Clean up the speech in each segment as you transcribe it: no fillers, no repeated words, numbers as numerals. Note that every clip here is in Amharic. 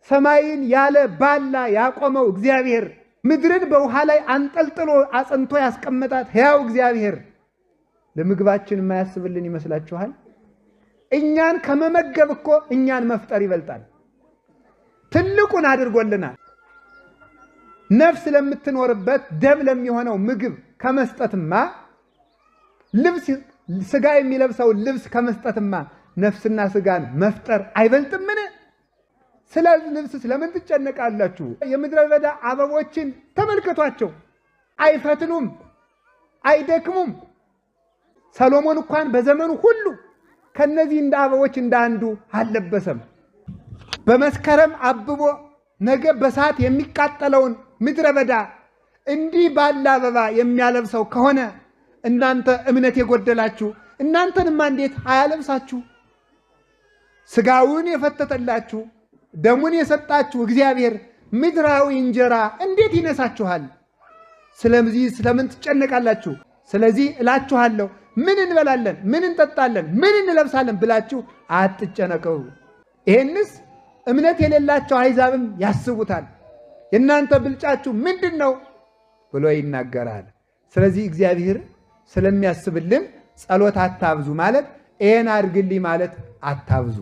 ሰማይን ያለ ባላ ያቆመው እግዚአብሔር ምድርን በውሃ ላይ አንጠልጥሎ አጽንቶ ያስቀመጣት ሕያው እግዚአብሔር ለምግባችን የማያስብልን ይመስላችኋል? እኛን ከመመገብ እኮ እኛን መፍጠር ይበልጣል። ትልቁን አድርጎልናል። ነፍስ ለምትኖርበት ደም ለሚሆነው ምግብ ከመስጠትማ ልብስ ስጋ የሚለብሰው ልብስ ከመስጠትማ ነፍስና ስጋን መፍጠር አይበልጥምን? ስለ ልብስ ስለምን ትጨነቃላችሁ? የምድረ በዳ አበቦችን ተመልከቷቸው። አይፈትኑም፣ አይደክሙም። ሰሎሞን እንኳን በዘመኑ ሁሉ ከነዚህ እንደ አበቦች እንዳንዱ አልለበሰም። በመስከረም አብቦ ነገ በሳት የሚቃጠለውን ምድረ በዳ እንዲህ ባለ አበባ የሚያለብሰው ከሆነ እናንተ እምነት የጎደላችሁ እናንተንማ እንዴት አያለብሳችሁ? ስጋውን የፈተተላችሁ ደሙን የሰጣችሁ እግዚአብሔር ምድራዊ እንጀራ እንዴት ይነሳችኋል? ስለዚህ ስለምን ትጨነቃላችሁ? ስለዚህ እላችኋለሁ ምን እንበላለን፣ ምን እንጠጣለን፣ ምን እንለብሳለን ብላችሁ አትጨነቁ። ይሄንስ እምነት የሌላቸው አሕዛብም ያስቡታል። የእናንተ ብልጫችሁ ምንድነው ብሎ ይናገራል። ስለዚህ እግዚአብሔር ስለሚያስብልን ጸሎት አታብዙ ማለት ይሄን አድርግልኝ ማለት አታብዙ።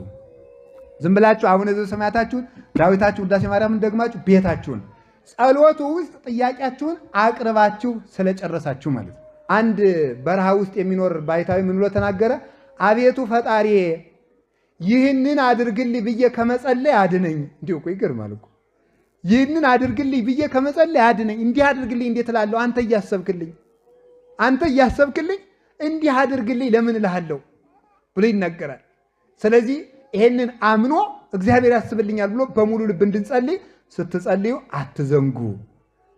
ዝም ብላችሁ አቡነ ዘበሰማያታችሁን ዳዊታችሁ ውዳሴ ማርያምን ደግማችሁ ቤታችሁን ጸሎቱ ውስጥ ጥያቄያችሁን አቅርባችሁ ስለጨረሳችሁ ማለት ነው። አንድ በረሃ ውስጥ የሚኖር ባይታዊ ምን ብሎ ተናገረ? አቤቱ ፈጣሪ ይህንን አድርግልኝ ብዬ ከመጸለይ አድነኝ። እንዲሁ እኮ ይገርማል እኮ ይህንን አድርግልኝ ብዬ ከመጸለይ አድነኝ። እንዲህ አድርግልኝ እንዴት እላለሁ? አንተ እያሰብክልኝ እንዲህ አድርግልኝ ለምን እልሃለሁ ብሎ ይናገራል። ስለዚህ ይሄንን አምኖ እግዚአብሔር ያስብልኛል ብሎ በሙሉ ልብ እንድንጸልይ ስትጸልዩ አትዘንጉ።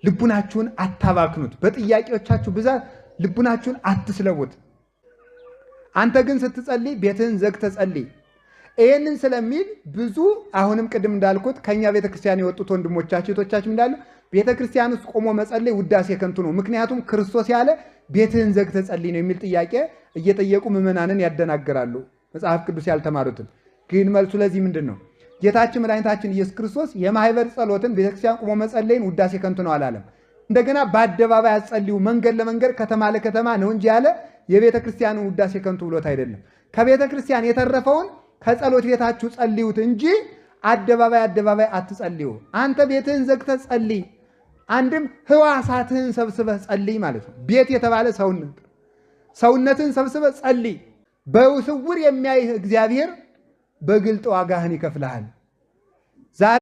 ልቡናችሁን አታባክኑት። በጥያቄዎቻችሁ ብዛት ልቡናችሁን አትስለውት። አንተ ግን ስትጸልይ ቤትህን ዘግተህ ጸልይ። ይሄንን ስለሚል ብዙ አሁንም ቅድም እንዳልኩት ከኛ ቤተክርስቲያን የወጡት ወንድሞቻችን እህቶቻችን እንዳሉ ቤተክርስቲያን ውስጥ ቆሞ መጸለይ ውዳሴ ከንቱ ነው። ምክንያቱም ክርስቶስ ያለ ቤትህን ዘግተህ ጸልይ ነው የሚል ጥያቄ እየጠየቁ ምዕመናንን ያደናግራሉ። መጽሐፍ ቅዱስ ያልተማሩትን ግን መልሱ ለዚህ ምንድን ነው? ጌታችን መድኃኒታችን ኢየሱስ ክርስቶስ የማህበር ጸሎትን ቤተክርስቲያን ቆሞ መጸለይን ውዳሴ ከንቱ ነው አላለም። እንደገና በአደባባይ አጸልዩ፣ መንገድ ለመንገድ ከተማ ለከተማ ነው እንጂ ያለ የቤተክርስቲያንን ውዳሴ ከንቱ ብሎት አይደለም። ከቤተክርስቲያን የተረፈውን ከጸሎት ቤታችሁ ጸልዩት እንጂ አደባባይ አትጸልዩ። አንተ ቤትህን ዘግተህ ጸልይ። አንድም ህዋሳትህን ሰብስበህ ጸልይ ማለት ነው። ቤት የተባለ ሰውነትህን ሰብስበህ ጸልይ። በስውር የሚያይህ እግዚአብሔር በግልጥ ዋጋህን ይከፍልሃል።